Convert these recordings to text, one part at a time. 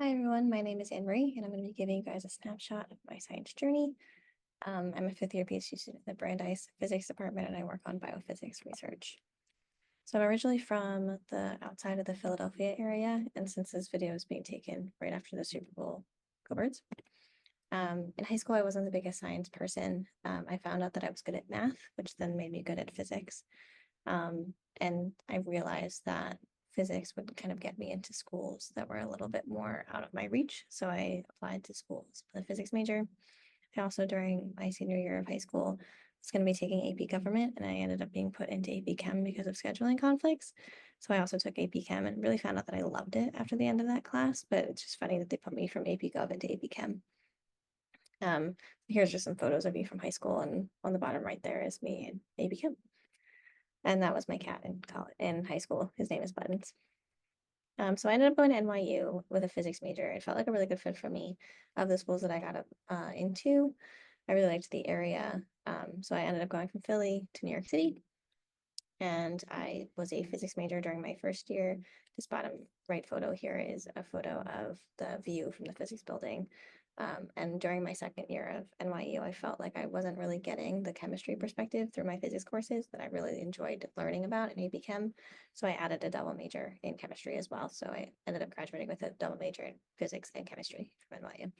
Hi everyone, my name is Annemarie and I'm going to be giving you guys a snapshot of my science journey. I'm a fifth year PhD student in the Brandeis Physics Department and I work on biophysics research. So I'm originally from the outside of the Philadelphia area, and since this video is being taken right after the Super Bowl, go Birds. In high school, I wasn't the biggest science person. I found out that I was good at math, which then made me good at physics. And I realized that physics would kind of get me into schools that were a little bit more out of my reach. So I applied to schools with a physics major. I also, during my senior year of high school, was going to be taking AP Government, and I ended up being put into AP Chem because of scheduling conflicts. So I also took AP Chem and really found out that I loved it after the end of that class, but it's just funny that they put me from AP Gov into AP Chem. Here's just some photos of me from high school, and on the bottom right there is me in AP Chem. And that was my cat in high school. His name is Buttons. So I ended up going to NYU with a physics major. It felt like a really good fit for me. Of the schools that I got into, I really liked the area. So I ended up going from Philly to New York City. And I was a physics major during my first year. This bottom right photo here is a photo of the view from the physics building. And during my second year of NYU, I felt like I wasn't really getting the chemistry perspective through my physics courses that I really enjoyed learning about in AP Chem. So I added a double major in chemistry as well. So I ended up graduating with a double major in physics and chemistry from NYU.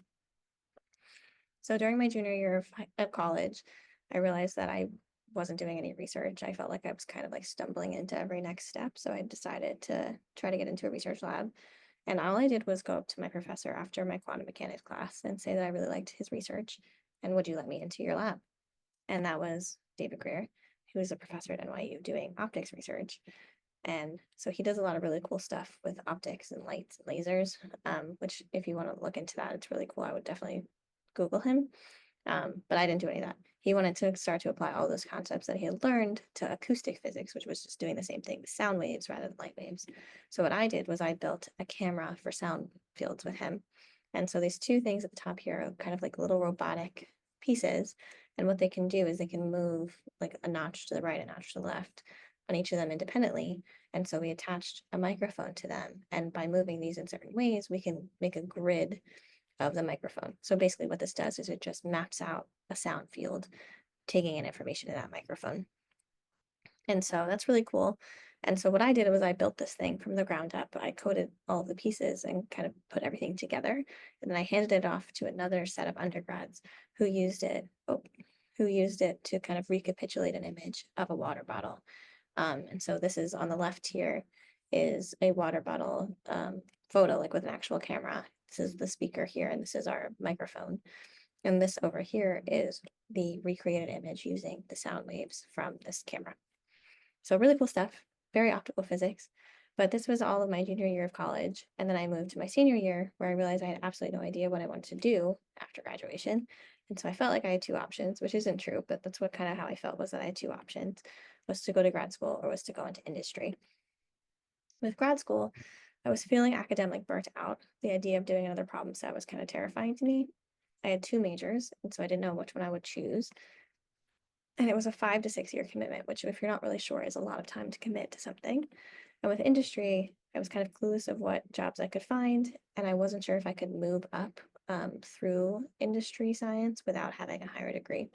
So during my junior year of college, I realized that I wasn't doing any research. I felt like I was kind of like stumbling into every next step. So I decided to try to get into a research lab. And all I did was go up to my professor after my quantum mechanics class and say that I really liked his research. And would you let me into your lab? And that was David Greer, who is a professor at NYU doing optics research. And so he does a lot of really cool stuff with optics and lights and lasers, which if you want to look into that, it's really cool. I would definitely Google him. But I didn't do any of that. He wanted to start to apply all those concepts that he had learned to acoustic physics, which was just doing the same thing with sound waves rather than light waves. So what I did was I built a camera for sound fields with him. And so these two things at the top here are kind of like little robotic pieces. And what they can do is they can move like a notch to the right, a notch to the left on each of them independently. And so we attached a microphone to them. And by moving these in certain ways, we can make a grid of the microphone. So basically what this does is it just maps out a sound field, taking in information in that microphone. And so that's really cool. And so what I did was I built this thing from the ground up. I coded all the pieces and kind of put everything together. And then I handed it off to another set of undergrads who used it, to kind of recapitulate an image of a water bottle. And so this is on the left here is a water bottle photo, like with an actual camera. This is the speaker here, and this is our microphone. And this over here is the recreated image using the sound waves from this camera. So really cool stuff, very optical physics. But this was all of my junior year of college. And then I moved to my senior year where I realized I had absolutely no idea what I wanted to do after graduation. And so I felt like I had two options, which isn't true, but that's what kind of how I felt, was that I had two options, was to go to grad school or was to go into industry. With grad school, I was feeling academic burnt out. The idea of doing another problem set was kind of terrifying to me. I had two majors, and so I didn't know which one I would choose. And it was a 5 to 6 year commitment, which, if you're not really sure, is a lot of time to commit to something. And with industry, I was kind of clueless of what jobs I could find, and I wasn't sure if I could move up through industry science without having a higher degree.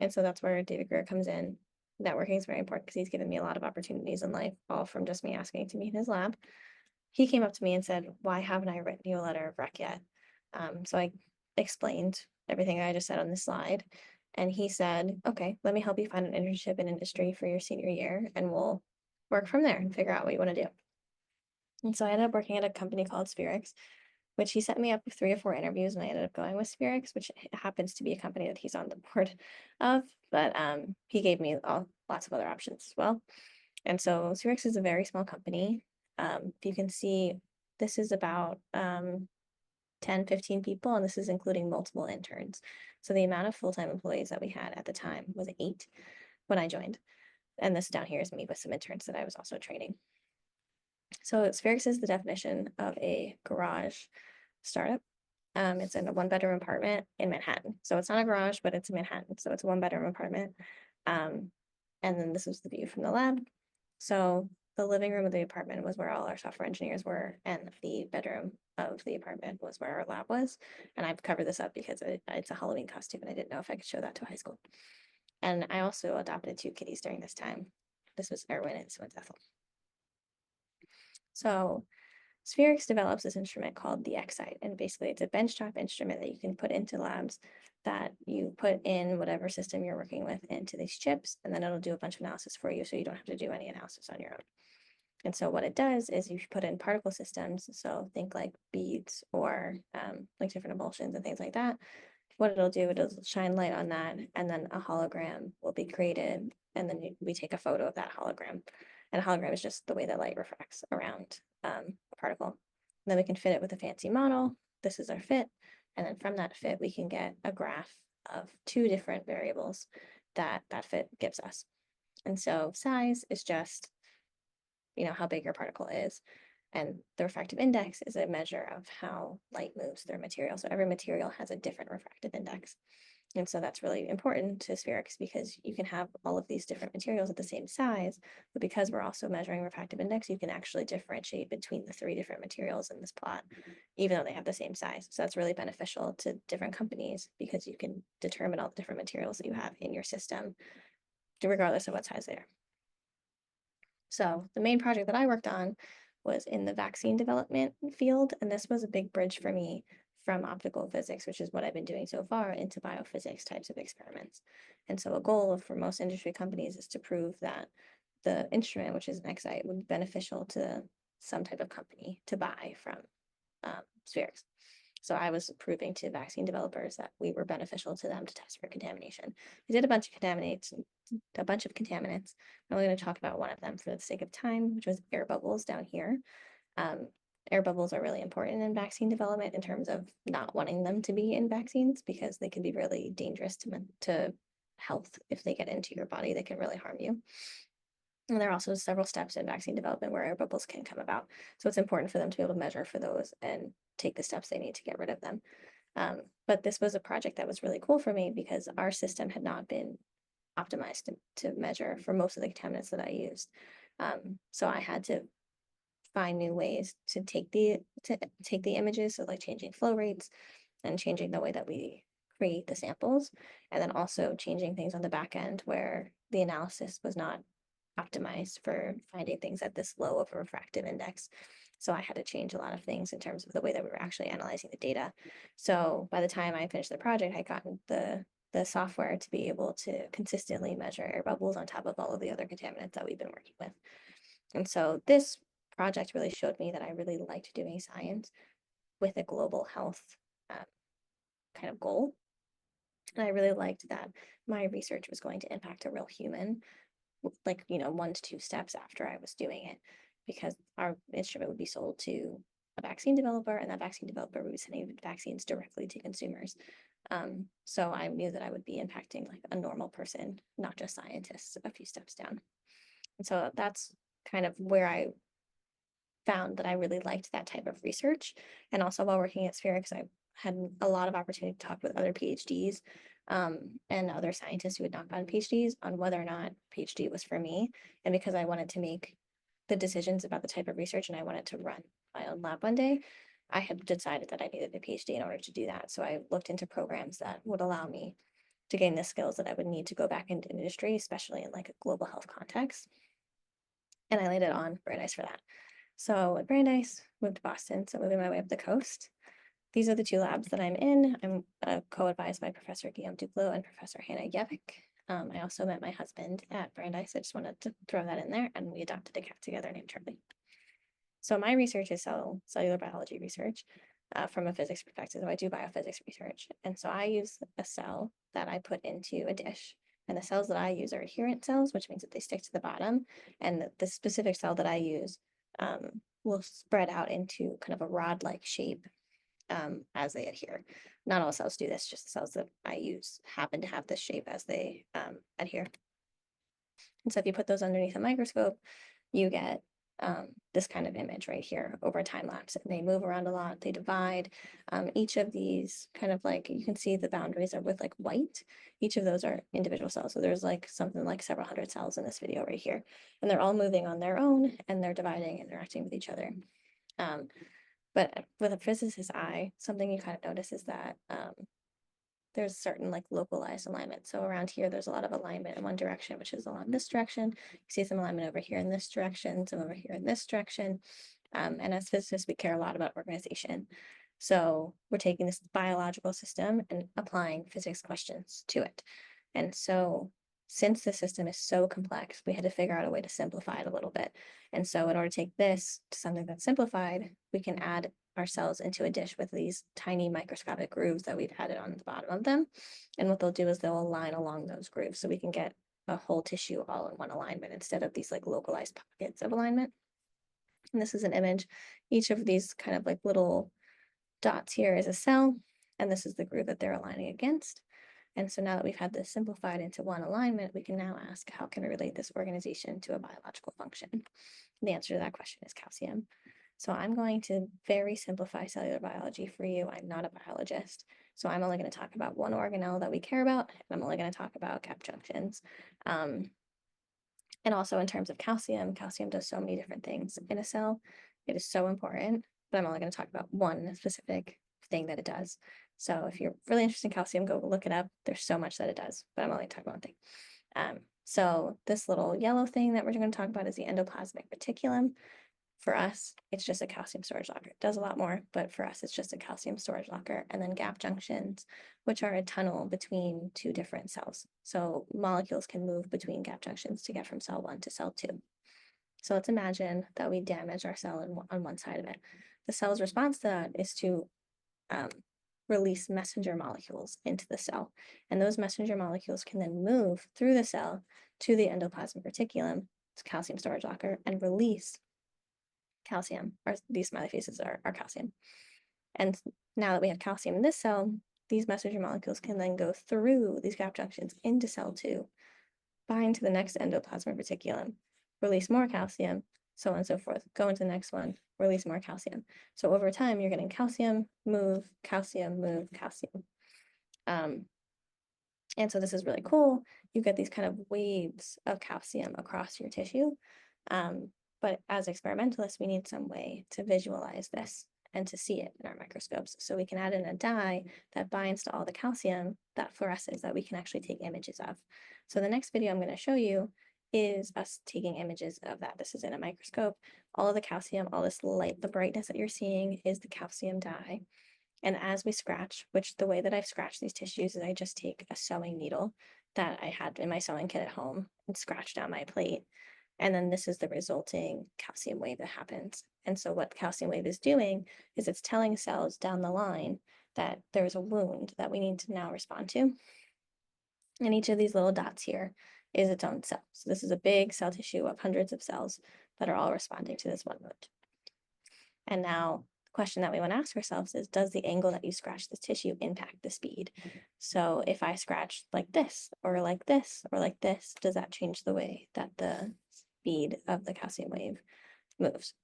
And so that's where David Greer comes in. Networking is very important because he's given me a lot of opportunities in life, all from just me asking to meet in his lab. He came up to me and said, "Why haven't I written you a letter of rec yet?" So I explained everything I just said on this slide. And he said, "Okay, let me help you find an internship in industry for your senior year, and we'll work from there and figure out what you want to do." And so I ended up working at a company called Spherics, which he set me up with 3 or 4 interviews, and I ended up going with Spherics, which happens to be a company that he's on the board of. But he gave me lots of other options as well. And so Spherics is a very small company. You can see this is about 10, 15 people, and this is including multiple interns. So the amount of full-time employees that we had at the time was 8 when I joined. And this down here is me with some interns that I was also training. So Spherics is the definition of a garage startup. It's in a 1-bedroom apartment in Manhattan. So it's not a garage, but it's in Manhattan. So it's a 1-bedroom apartment. And then this is the view from the lab. So the living room of the apartment was where all our software engineers were, and the bedroom of the apartment was where our lab was. And I've covered this up because it's a Halloween costume, and I didn't know if I could show that to high school. And I also adopted 2 kitties during this time. This was Erwin and this one's Ethel. So Spherix develops this instrument called the Excite, and basically it's a benchtop instrument that you can put into labs that you put in whatever system you're working with into these chips, and then it'll do a bunch of analysis for you so you don't have to do any analysis on your own. And so what it does is you put in particle systems, so think like beads or like different emulsions and things like that. What it'll do, it'll shine light on that, and then a hologram will be created, and then we take a photo of that hologram. And a hologram is just the way that light refracts around a particle. And then we can fit it with a fancy model. This is our fit. And then from that fit, we can get a graph of 2 different variables that that fit gives us. And so size is just, how big your particle is. And the refractive index is a measure of how light moves through a material. So every material has a different refractive index. And so that's really important to Spherix because you can have all of these different materials at the same size, but because we're also measuring refractive index, you can actually differentiate between the 3 different materials in this plot, even though they have the same size. So that's really beneficial to different companies because you can determine all the different materials that you have in your system, regardless of what size they are. So the main project that I worked on was in the vaccine development field, and this was a big bridge for me from optical physics, which is what I've been doing so far, into biophysics types of experiments. And so a goal for most industry companies is to prove that the instrument, which is an Excite, would be beneficial to some type of company to buy from Spherix. So I was proving to vaccine developers that we were beneficial to them to test for contamination. We did a bunch of contaminants. I'm only going to talk about one of them for the sake of time, which was air bubbles down here. Air bubbles are really important in vaccine development in terms of not wanting them to be in vaccines because they can be really dangerous to health. If they get into your body, they can really harm you. And there are also several steps in vaccine development where air bubbles can come about. So it's important for them to be able to measure for those and take the steps they need to get rid of them. But this was a project that was really cool for me because our system had not been optimized to measure for most of the contaminants that I used. So I had to find new ways to take the images, so like changing flow rates and changing the way that we create the samples, and then also changing things on the back end where the analysis was not optimized for finding things at this low of a refractive index. So I had to change a lot of things in terms of the way that we were actually analyzing the data. So by the time I finished the project, I gotten the software to be able to consistently measure air bubbles on top of all of the other contaminants that we've been working with. And so this project really showed me that I really liked doing science with a global health kind of goal. And I really liked that my research was going to impact a real human, like, 1 to 2 steps after I was doing it, because our instrument would be sold to a vaccine developer, and that vaccine developer would be sending vaccines directly to consumers. So I knew that I would be impacting like a normal person, not just scientists, a few steps down. And so that's kind of where I found that I really liked that type of research. And also while working at Spherix, I had a lot of opportunity to talk with other PhDs and other scientists who had not gotten PhDs on whether or not PhD was for me. And because I wanted to make the decisions about the type of research and I wanted to run my own lab one day, I had decided that I needed a PhD in order to do that. So I looked into programs that would allow me to gain the skills that I would need to go back into industry, especially in like a global health context. And I landed on Brandeis for that. So at Brandeis, moved to Boston, so moving my way up the coast. These are the 2 labs that I'm in. I'm co-advised by Professor Guillaume Duclos and Professor Hannah Yevik. I also met my husband at Brandeis. I just wanted to throw that in there, and we adopted a cat together named Charlie. So my research is cellular biology research from a physics perspective. So I do biophysics research. And so I use a cell that I put into a dish. And the cells that I use are adherent cells, which means that they stick to the bottom. And the specific cell that I use will spread out into kind of a rod-like shape as they adhere. Not all cells do this, just the cells that I use happen to have this shape as they adhere. And so if you put those underneath a microscope, you get this kind of image right here over a time lapse. And they move around a lot, they divide. Each of these kind of like, you can see the boundaries are with like white. Each of those are individual cells. So there's like something like several hundred cells in this video right here. And they're all moving on their own and they're dividing and interacting with each other. But with a physicist's eye, something you kind of notice is that there's certain like localized alignment. So around here, there's a lot of alignment in one direction, which is along this direction. You see some alignment over here in this direction, some over here in this direction. And as physicists, we care a lot about organization. So we're taking this biological system and applying physics questions to it. And so since the system is so complex, we had to figure out a way to simplify it a little bit. And so in order to take this to something that's simplified, we can add our cells into a dish with these tiny microscopic grooves that we've added on the bottom of them. And what they'll do is they'll align along those grooves so we can get a whole tissue all in one alignment instead of these like localized pockets of alignment. And this is an image. Each of these kind of like little dots here is a cell, and this is the groove that they're aligning against. And so now that we've had this simplified into one alignment, we can now ask, how can we relate this organization to a biological function? And the answer to that question is calcium. So I'm going to very simplify cellular biology for you. I'm not a biologist, so I'm only going to talk about one organelle that we care about, and I'm only going to talk about gap junctions. And also in terms of calcium, calcium does so many different things in a cell. It is so important, but I'm only going to talk about one specific thing that it does. So if you're really interested in calcium, go look it up. There's so much that it does, but I'm only talking about one thing. So this little yellow thing that we're going to talk about is the endoplasmic reticulum. For us, it's just a calcium storage locker. It does a lot more, but for us, it's just a calcium storage locker. And then gap junctions, which are a tunnel between two different cells. So molecules can move between gap junctions to get from cell 1 to cell 2. So let's imagine that we damage our cell on one side of it. The cell's response to that is to release messenger molecules into the cell. And those messenger molecules can then move through the cell to the endoplasmic reticulum, it's calcium storage locker, and release calcium, or these smiley faces are calcium. And now that we have calcium in this cell, these messenger molecules can then go through these gap junctions into cell 2, bind to the next endoplasmic reticulum, release more calcium, so on and so forth, go into the next one, release more calcium. So over time, you're getting calcium, move, calcium, move, calcium. And so this is really cool. You get these kind of waves of calcium across your tissue. But as experimentalists, we need some way to visualize this and to see it in our microscopes. So we can add in a dye that binds to all the calcium that fluoresces that we can actually take images of. So the next video I'm going to show you is us taking images of that. This is in a microscope. All of the calcium, all this light, the brightness that you're seeing is the calcium dye. And as we scratch, which the way that I've scratched these tissues is I just take a sewing needle that I had in my sewing kit at home and scratch down my plate. And then this is the resulting calcium wave that happens. And so what calcium wave is doing is it's telling cells down the line that there's a wound that we need to now respond to. And each of these little dots here is its own cell. So this is a big cell tissue of hundreds of cells that are all responding to this one wound. And now the question that we want to ask ourselves is, does the angle that you scratch this tissue impact the speed? So if I scratch like this, or like this, or like this, does that change the way that the speed of the calcium wave moves?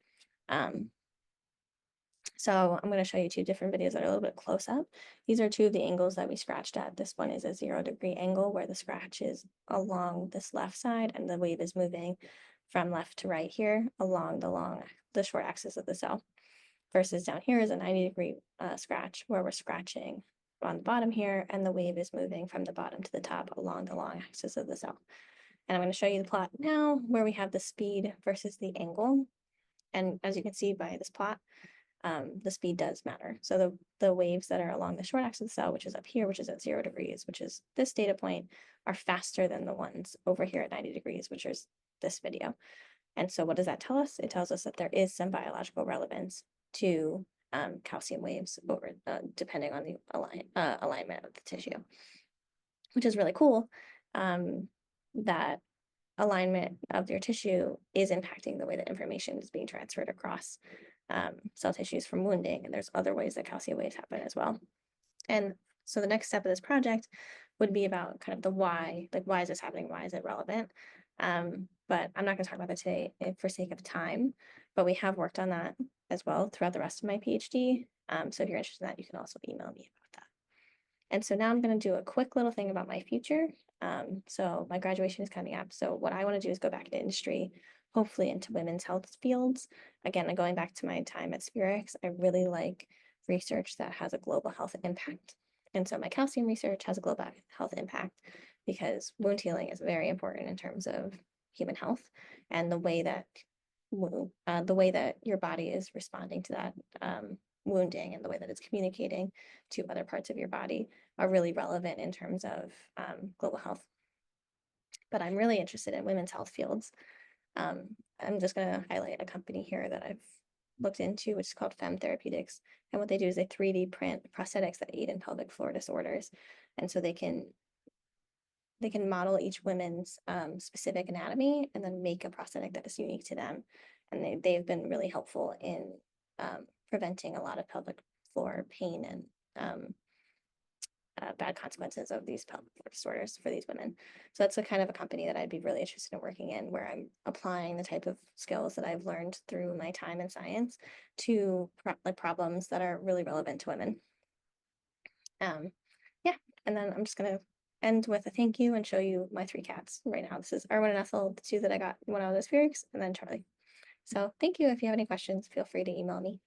So I'm going to show you two different videos that are a little bit close up. These are two of the angles that we scratched at. This one is a 0-degree angle where the scratch is along this left side and the wave is moving from left to right here along the short axis of the cell. Versus down here is a 90-degree scratch where we're scratching on the bottom here and the wave is moving from the bottom to the top along the long axis of the cell. And I'm going to show you the plot now where we have the speed versus the angle. And as you can see by this plot, the speed does matter. So the waves that are along the short axis of the cell, which is up here, which is at 0 degrees, which is this data point, are faster than the ones over here at 90 degrees, which is this video. And so what does that tell us? It tells us that there is some biological relevance to calcium waves over depending on the alignment of the tissue, which is really cool. That alignment of your tissue is impacting the way that information is being transferred across cell tissues from wounding. And there's other ways that calcium waves happen as well. And so the next step of this project would be about kind of the why, like why is this happening? Why is it relevant? But I'm not going to talk about that today for sake of time, but we have worked on that as well throughout the rest of my PhD. So if you're interested in that, you can also email me about that. And so now I'm going to do a quick little thing about my future. So my graduation is coming up. So what I want to do is go back into industry, hopefully into women's health fields. Again, going back to my time at Spherix, I really like research that has a global health impact. And so my calcium research has a global health impact because wound healing is very important in terms of human health and the way that your body is responding to that wounding and the way that it's communicating to other parts of your body are really relevant in terms of global health. But I'm really interested in women's health fields. I'm just going to highlight a company here that I've looked into, which is called Fem Therapeutics. And what they do is they 3D print prosthetics that aid in pelvic floor disorders. And so they can model each woman's specific anatomy and then make a prosthetic that is unique to them. And they've been really helpful in preventing a lot of pelvic floor pain and bad consequences of these pelvic floor disorders for these women. So that's a kind of a company that I'd be really interested in working in, where I'm applying the type of skills that I've learned through my time in science to problems that are really relevant to women. Yeah, and then I'm just gonna end with a thank you and show you my 3 cats right now. This is Erwin and Ethel, the 2 that I got when I was at Spherix, and then Charlie. So thank you. If you have any questions, feel free to email me.